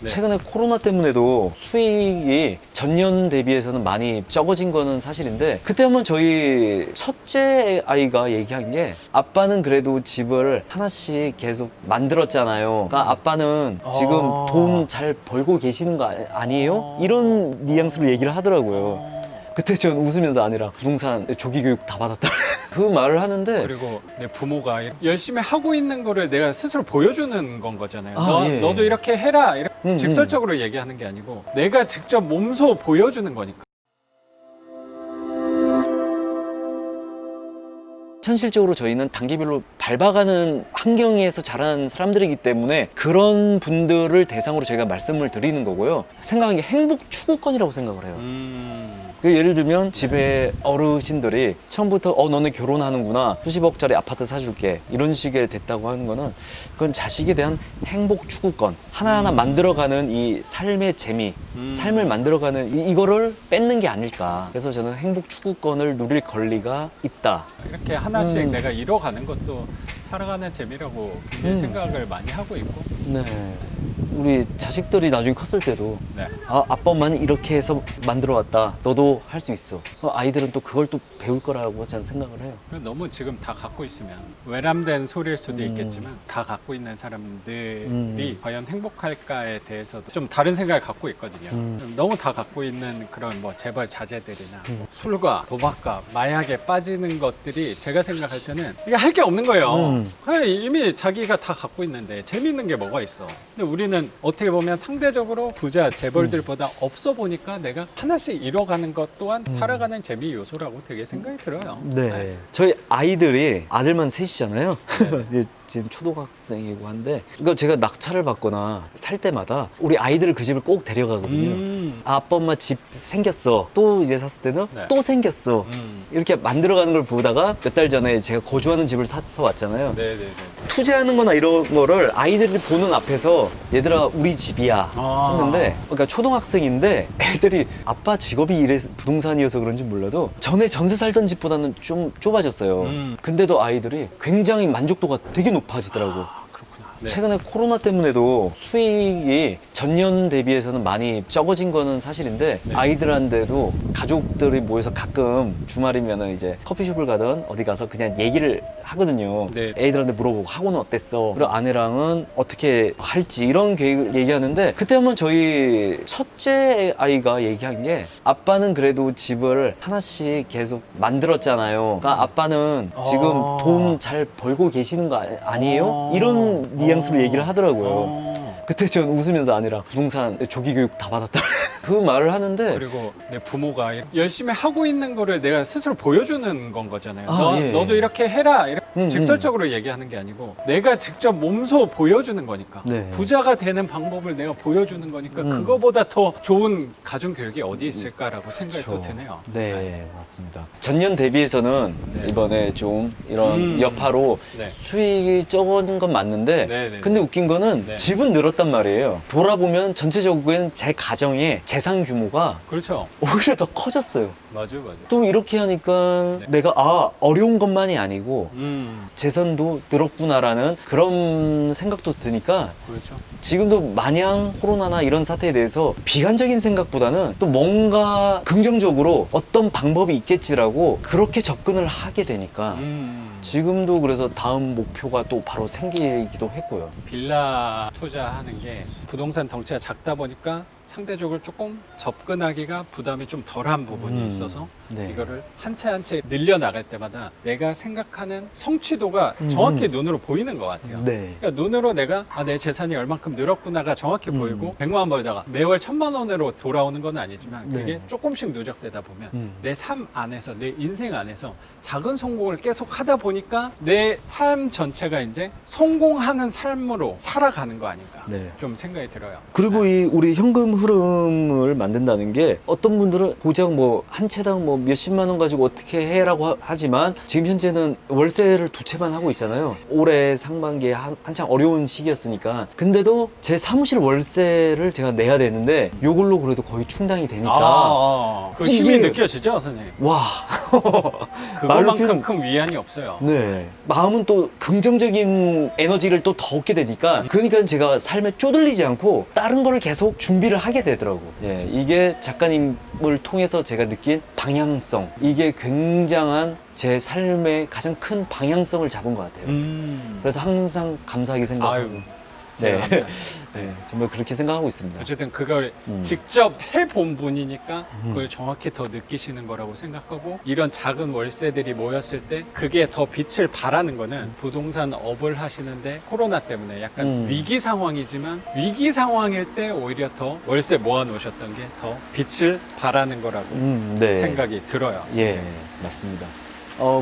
네. 최근에 코로나 때문에도 수익이 전년 대비해서는 많이 적어진 거는 사실인데, 그때 한번 저희 첫째 아이가 얘기한 게, 아빠는 그래도 집을 하나씩 계속 만들었잖아요. 그러니까 아빠는 지금 돈 잘 벌고 계시는 거 아니에요? 이런 뉘앙스로 얘기를 하더라고요. 그때 전 웃으면서 아니라 부동산 조기 교육 다 받았다 그 말을 하는데, 그리고 내 부모가 열심히 하고 있는 거를 내가 스스로 보여주는 건 거잖아요. 예. 너도 이렇게 해라 이렇게 직설적으로 얘기하는 게 아니고 내가 직접 몸소 보여주는 거니까. 현실적으로 저희는 단계별로 밟아가는 환경에서 자란 사람들이기 때문에 그런 분들을 대상으로 저희가 말씀을 드리는 거고요. 생각하는 게 행복 추구권이라고 생각을 해요. 그 예를 들면 집에 어르신들이 처음부터 너네 결혼하는구나, 수십억짜리 아파트 사줄게, 이런 식의 됐다고 하는 거는, 그건 자식에 대한 행복 추구권, 하나하나 만들어가는 이 삶의 재미, 삶을 만들어가는 이거를 뺏는 게 아닐까. 그래서 저는 행복 추구권을 누릴 권리가 있다. 이렇게 하나씩 내가 이뤄가는 것도 살아가는 재미라고 굉장히 생각을 많이 하고 있고. 네. 우리 자식들이 나중에 컸을 때도 네. 아빠 엄마는 이렇게 해서 만들어 왔다, 너도 할 수 있어. 아이들은 또 그걸 또 배울 거라고 저는 생각을 해요. 너무 지금 다 갖고 있으면 외람된 소리일 수도 있겠지만 다 갖고 있는 사람들이 과연 행복할까에 대해서도 좀 다른 생각을 갖고 있거든요. 너무 다 갖고 있는 그런 뭐 재벌 자제들이나 뭐 술과 도박과 마약에 빠지는 것들이 제가 생각할 때는 이게 할 게 없는 거예요. 그냥 이미 자기가 다 갖고 있는데 재미있는 게 뭐가 있어. 근데 우리는 어떻게 보면 상대적으로 부자 재벌들보다 없어 보니까 내가 하나씩 이뤄가는 것 또한 살아가는 재미 요소라고 되게 생각이 들어요. 네. 저희 아이들이 아들만 셋이잖아요. 이제 지금 초등학생이고 한데, 그러니까 제가 낙찰을 받거나 살 때마다 우리 아이들을 그 집을 꼭 데려가거든요. 아빠 엄마 집 생겼어, 또 이제 샀을 때는 네. 또 생겼어, 이렇게 만들어가는 걸 보다가 몇 달 전에 제가 거주하는 집을 사서 왔잖아요. 네네네. 투자하는 거나 이런 거를 아이들이 보는 앞에서 얘들아 우리 집이야 했는데, 그러니까 초등학생인데 애들이 아빠 직업이 이래서 부동산이어서 그런지 몰라도 전에 전세 살던 집보다는 좀 좁아졌어요. 근데도 아이들이 굉장히 만족도가 되게 높아지더라고. 그렇구나. 네. 최근에 코로나 때문에도 수익이 전년 대비해서는 많이 적어진 거는 사실인데, 네. 아이들한테도 가족들이 모여서 가끔 주말이면은 이제 커피숍을 가든 어디 가서 그냥 얘기를 하거든요. 네. 애들한테 물어보고 학원은 어땠어? 그리고 아내랑은 어떻게 할지 이런 계획을 얘기하는데, 그때 한번 저희 첫째 아이가 얘기한 게, 아빠는 그래도 집을 하나씩 계속 만들었잖아요. 그러니까 아빠는 지금 돈 잘 벌고 계시는 거 아니에요? 이런 뉘앙스로 얘기를 하더라고요. 그때 전 웃으면서 아니라 부동산 조기 교육 다 받았다 그 말을 하는데, 그리고 내 부모가 열심히 하고 있는 거를 내가 스스로 보여주는 건 거잖아요. 예. 너도 이렇게 해라 이렇게 직설적으로 얘기하는 게 아니고 내가 직접 몸소 보여주는 거니까. 네. 부자가 되는 방법을 내가 보여주는 거니까 그거보다 더 좋은 가정교육이 어디 있을까라고 생각이 또 드네요. 네, 맞습니다. 전년 대비해서는 네. 이번에 좀 이런 여파로 네. 수익이 적은 건 맞는데, 네, 네, 근데 웃긴 거는 네. 집은 늘었단 말이에요. 돌아보면 전체적인 제 가정의 재산 규모가 그렇죠. 오히려 더 커졌어요. 맞아요. 또 이렇게 하니까 네. 내가 어려운 것만이 아니고 음, 재산도 늘었구나라는 그런 생각도 드니까, 그렇죠. 지금도 마냥 코로나나 이런 사태에 대해서 비관적인 생각보다는 또 뭔가 긍정적으로 어떤 방법이 있겠지라고 그렇게 접근을 하게 되니까, 지금도 그래서 다음 목표가 또 바로 생기기도 했고요. 빌라 투자하는 게 부동산 덩치가 작다 보니까 상대적으로 조금 접근하기가 부담이 좀 덜한 부분이 있어서 네. 이거를 한 채 한 채 늘려나갈 때마다 내가 생각하는 성취도가 정확히 눈으로 보이는 것 같아요. 네. 그러니까 눈으로 내가 내 재산이 얼만큼 늘었구나가 정확히 보이고 100만 원 벌다가 매월 1000만 원으로 돌아오는 건 아니지만 그게 네. 조금씩 누적되다 보면 내 삶 안에서 내 인생 안에서 작은 성공을 계속 하다 보니까 내 삶 전체가 이제 성공하는 삶으로 살아가는 거 아닌가 네. 좀 생각이 들어요. 그리고 이 우리 현금 흐름을 만든다는 게 어떤 분들은 고작 뭐 한 채당 뭐 몇십만 원 가지고 어떻게 해라고 하지만 지금 현재는 월세를 2채만 하고 있잖아요. 올해 상반기에 한창 어려운 시기였으니까. 근데도 제 사무실 월세를 제가 내야 되는데 요걸로 그래도 거의 충당이 되니까 그 힘이 이게- 느껴지죠, 선생님? 와 말로 그거만큼 표현- 큰 위안이 없어요. 네. 마음은 또 긍정적인 에너지를 또 더 얻게 되니까 그러니까 제가 삶에 쪼들리지 않고 다른 거를 계속 준비를 하게 되더라고. 예, 이게 작가님을 통해서 제가 느낀 방향성. 이게 굉장한 제 삶의 가장 큰 방향성을 잡은 것 같아요. 그래서 항상 감사하게 생각하고. 아유, 네. 감사합니다. 네, 정말 그렇게 생각하고 있습니다. 어쨌든 그걸 음. 직접 해본 분이니까 그걸 정확히 더 느끼시는 거라고 생각하고, 이런 작은 월세들이 모였을 때 그게 더 빛을 발하는 거는 부동산 업을 하시는데 코로나 때문에 약간 위기 상황이지만 위기 상황일 때 오히려 더 월세 모아 놓으셨던 게 더 빛을 발하는 거라고 네. 생각이 들어요. 예, 선생님. 맞습니다.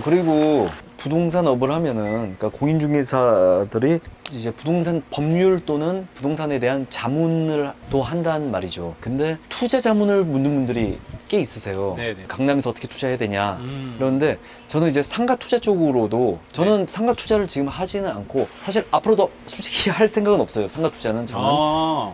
그리고 부동산 업을 하면은, 그러니까 공인중개사들이 이제 부동산 법률 또는 부동산에 대한 자문을 또 한다는 말이죠. 근데 투자 자문을 묻는 분들이 꽤 있으세요. 네네. 강남에서 어떻게 투자해야 되냐. 음. 그런데 저는 이제 상가 투자 쪽으로도 저는 상가 투자를 지금 하지는 않고 사실 앞으로도 솔직히 할 생각은 없어요. 상가 투자는 저는. 아,